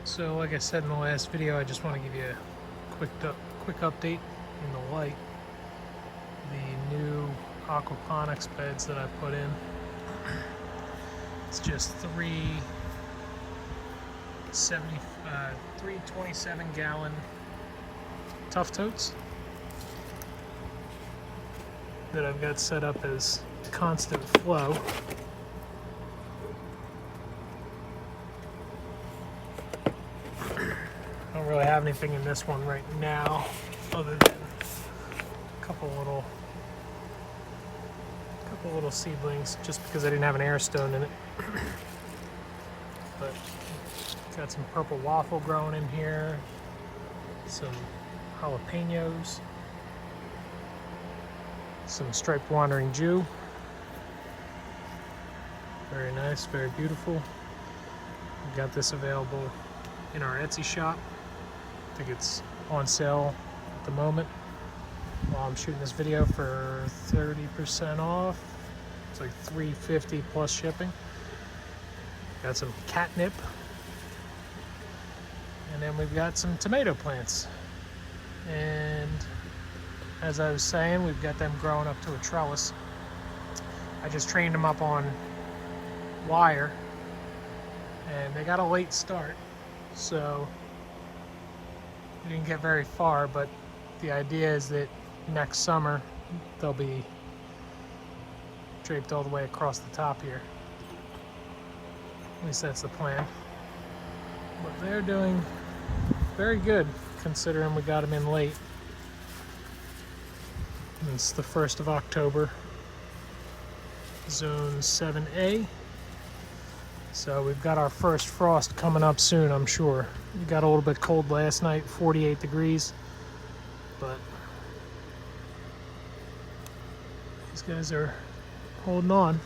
So like I said in the last video, I just want to give you a quick update in the light. The new aquaponics beds that I put in. It's just three 27-gallon Tough Totes that I've got set up as constant flow. I don't really have anything in this one right now other than a couple little seedlings, just because I didn't have an air stone in it. But got some purple waffle growing in here, some jalapenos, some striped wandering Jew. Very nice, very beautiful. We've got this available in our Etsy shop. I think it's on sale at the moment while I'm shooting this video for 30% off. It's like $3.50 plus shipping. Got some catnip, and then we've got some tomato plants. And as I was saying, we've got them growing up to a trellis. I just trained them up on wire, and they got a late start, so we didn't get very far, but the idea is that next summer they'll be draped all the way across the top here. At least that's the plan. But they're doing very good considering we got them in late. And it's the 1st of October, zone 7A. So we've got our first frost coming up soon, I'm sure. We got a little bit cold last night, 48 degrees, but these guys are holding on.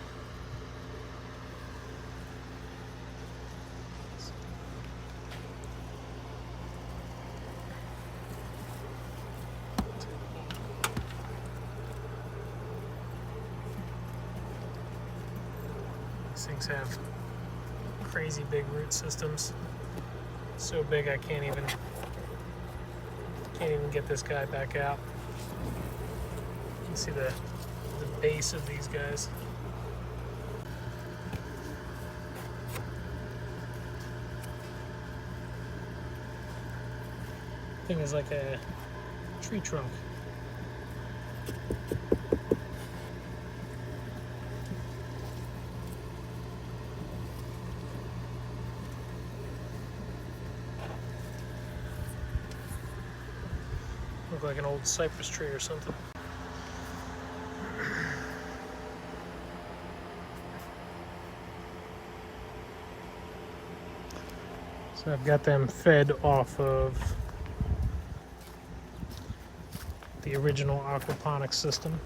These things have crazy big root systems. So big I can't even get this guy back out. You can see the base of these guys. Thing is like a tree trunk. Look like an old cypress tree or something. So I've got them fed off of the original aquaponics system.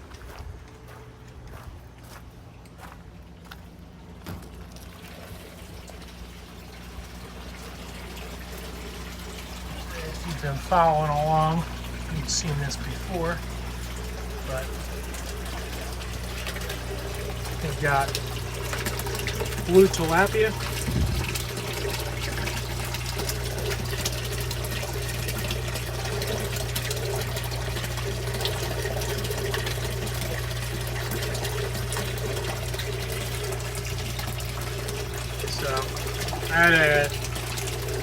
If you've been following along, you've seen this before, but we've got blue tilapia, so I had an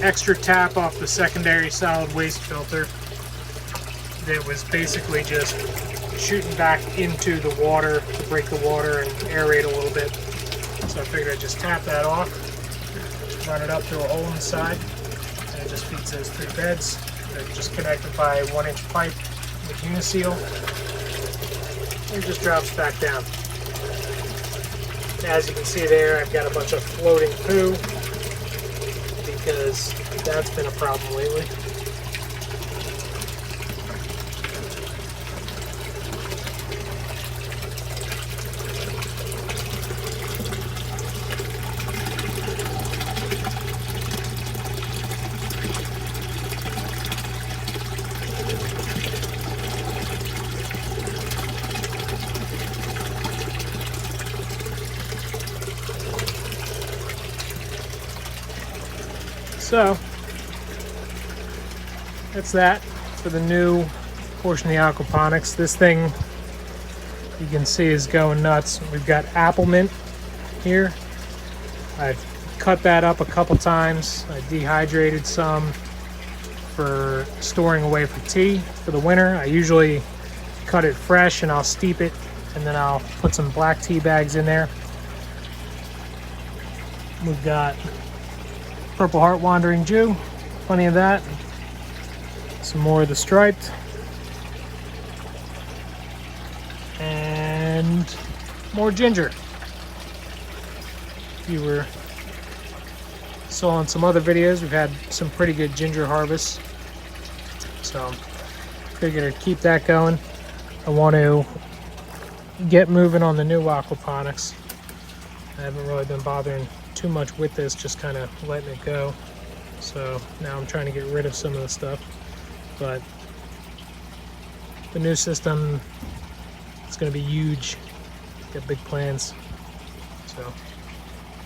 extra tap off the secondary solid waste filter that was basically just shooting back into the water to break the water and aerate a little bit. So I figured I'd just tap that off, run it up through a hole in the side, and it just feeds those three beds. They're just connected by a 1-inch pipe with Uniseal, and it just drops back down. As you can see there, I've got a bunch of floating poo because that's been a problem lately. So that's that for the new portion of the aquaponics. This thing you can see is going nuts. We've got apple mint here. I've cut that up a couple times. I dehydrated some for storing away for tea for the winter. I usually cut it fresh and I'll steep it, and then I'll put some black tea bags in there. We've got Purple Heart Wandering Jew, plenty of that. Some more of the striped. And more ginger. If you saw in some other videos, we've had some pretty good ginger harvests. So figured I'd keep that going. I want to get moving on the new aquaponics. I haven't really been bothering too much with this, just kind of letting it go. So now I'm trying to get rid of some of the stuff. But the new system, it's going to be huge. Got big plans. So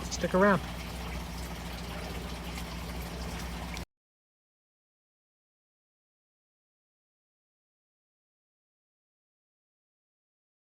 stick around.